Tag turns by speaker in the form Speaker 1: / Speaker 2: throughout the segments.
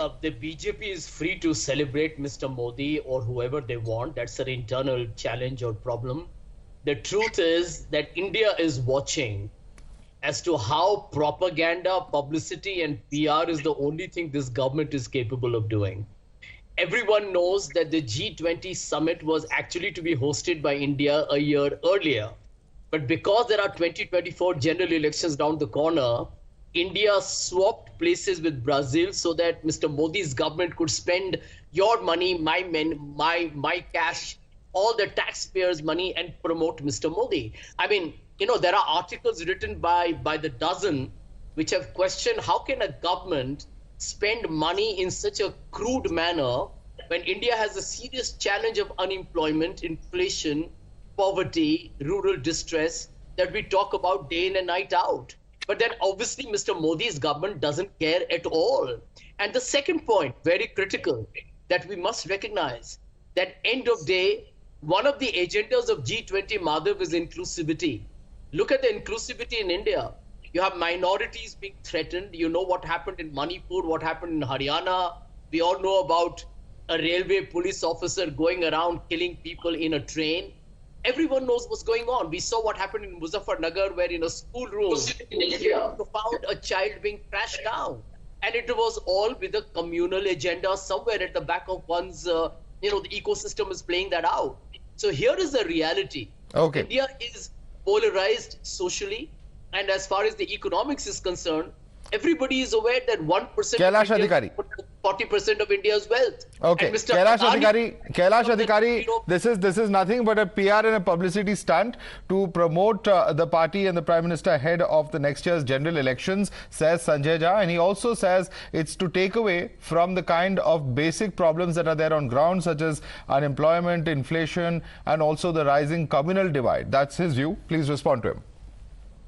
Speaker 1: The BJP is free to celebrate Mr. Modi or whoever they want. That's their internal challenge or problem. The truth is that India is watching as to how propaganda, publicity, and PR is the only thing this government is capable of doing. Everyone knows that the G20 summit was actually to be hosted by India a year earlier. But because there are 2024 general elections down the corner, India swapped places with Brazil so that Mr. Modi's government could spend your money, my men, my cash, all the taxpayers' money and promote Mr. Modi. I mean, there are articles written by the dozen which have questioned how can a government spend money in such a crude manner when India has a serious challenge of unemployment, inflation, poverty, rural distress that we talk about day in and night out. But then obviously Mr. Modi's government doesn't care at all. And the second point, very critical, that we must recognize that end of day, one of the agendas of G20, Madhav, is inclusivity. Look at the inclusivity in India. You have minorities being threatened. You know what happened in Manipur, what happened in Haryana. We all know about a railway police officer going around killing people in a train. Everyone knows what's going on. We saw what happened in Muzaffarnagar, where in a schoolroom, found a child being crashed down. And it was all with a communal agenda somewhere at the back of one's, the ecosystem is playing that out. So here is the reality.
Speaker 2: Okay.
Speaker 1: India is polarized socially. And as far as the economics is concerned, everybody is aware that 1%
Speaker 2: Kailash Adhikari.
Speaker 1: 40% of India's wealth.
Speaker 2: Okay, Kailash Adhikari, this is nothing but a PR and a publicity stunt to promote the party and the Prime Minister ahead of the next year's general elections, says Sanjay Jha. And he also says it's to take away from the kind of basic problems that are there on ground, such as unemployment, inflation, and also the rising communal divide. That's his view. Please respond to him.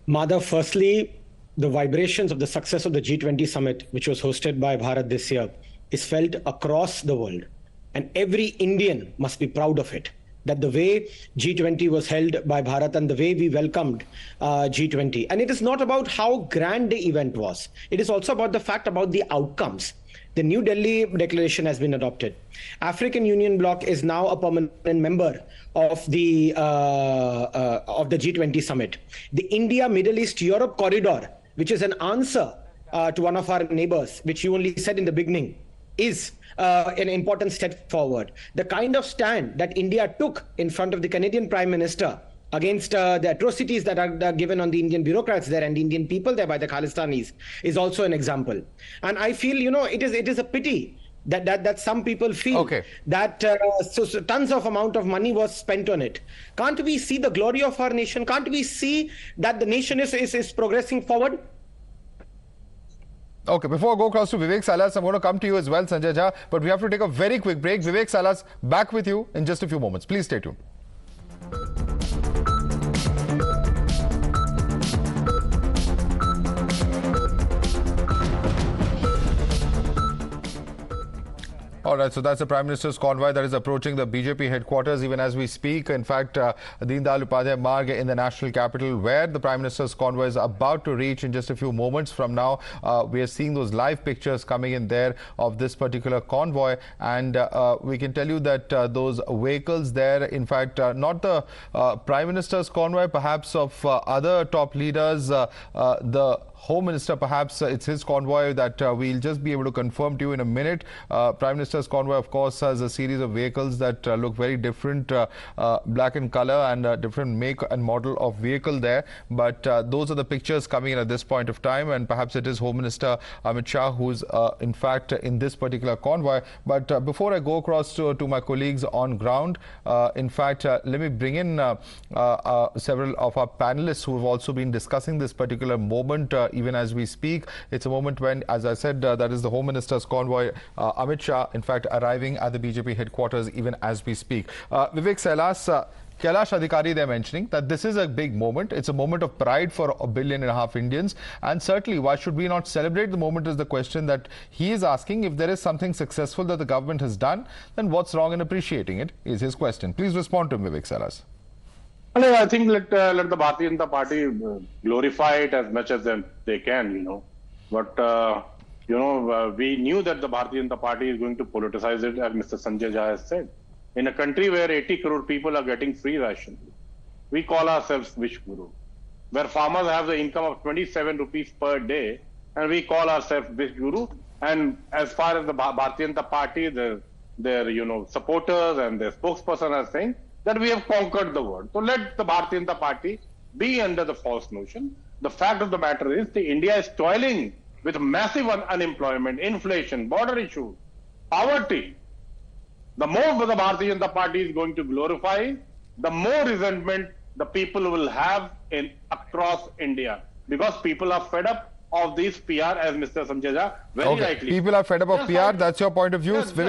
Speaker 3: Madhav, firstly, the vibrations of the success of the G20 summit, which was hosted by Bharat this year, is felt across the world. And every Indian must be proud of it, that the way G20 was held by Bharat and the way we welcomed G20. And it is not about how grand the event was. It is also about the fact about the outcomes. The New Delhi Declaration has been adopted. African Union bloc is now a permanent member of the G20 summit. The India, Middle East, Europe corridor, which is an answer to one of our neighbors, which you only said in the beginning, is an important step forward. The kind of stand that India took in front of the Canadian Prime Minister against the atrocities that are given on the Indian bureaucrats there and the Indian people there by the Khalistanis is also an example. And I feel, it is a pity that some people feel that so tons of amount of money was spent on it. Can't we see the glory of our nation? Can't we see that the nation is progressing forward?
Speaker 2: Okay, before I go across to Vivek Salas, I'm going to come to you as well, Sanjay Jha, but we have to take a very quick break. Vivek Salas, back with you in just a few moments. Please stay tuned. All right, so that's the Prime Minister's convoy that is approaching the BJP headquarters even as we speak. In fact, Deen Dayal Upadhyay Marg in the national capital, where the Prime Minister's convoy is about to reach in just a few moments from now. We are seeing those live pictures coming in there of this particular convoy. And we can tell you that those vehicles there, in fact, not the Prime Minister's convoy, perhaps of other top leaders, the Home Minister, perhaps it's his convoy that we'll just be able to confirm to you in a minute. Prime Minister's convoy, of course, has a series of vehicles that look very different, black in color and different make and model of vehicle there. But those are the pictures coming in at this point of time. And perhaps it is Home Minister Amit Shah who's in fact in this particular convoy. But before I go across to my colleagues on ground, in fact, let me bring in several of our panelists who have also been discussing this particular moment even as we speak. It's a moment when, as I said, that is the Home Minister's convoy, Amit Shah, in fact, arriving at the BJP headquarters even as we speak. Vivek Salas, Kailash Adhikari, they're mentioning that this is a big moment. It's a moment of pride for 1.5 billion Indians. And certainly, why should we not celebrate the moment is the question that he is asking. If there is something successful that the government has done, then what's wrong in appreciating it is his question. Please respond to him, Vivek Salas.
Speaker 4: Well, I think let the Bharatiya Janata Party glorify it as much as they can, But we knew that the Bharatiya Janata Party is going to politicize it, as Mr. Sanjay Jha has said. In a country where 80 crore people are getting free ration, we call ourselves Wish Guru. Where farmers have the income of 27 rupees per day, and we call ourselves Wish Guru. And as far as the Bharatiya Janata Party, their supporters and their spokesperson are saying that we have conquered the world. So let the Bharatiya Janata Party be under the false notion. The fact of the matter is that India is toiling with massive unemployment, inflation, border issues, poverty. The more the Bharatiya Janata Party is going to glorify, the more resentment the people will have across India, because people are fed up of these PR, as Mr. Sanjay Jha very rightly.
Speaker 2: People are fed up of PR. That's your point of view.
Speaker 4: Yes,
Speaker 2: Vivek.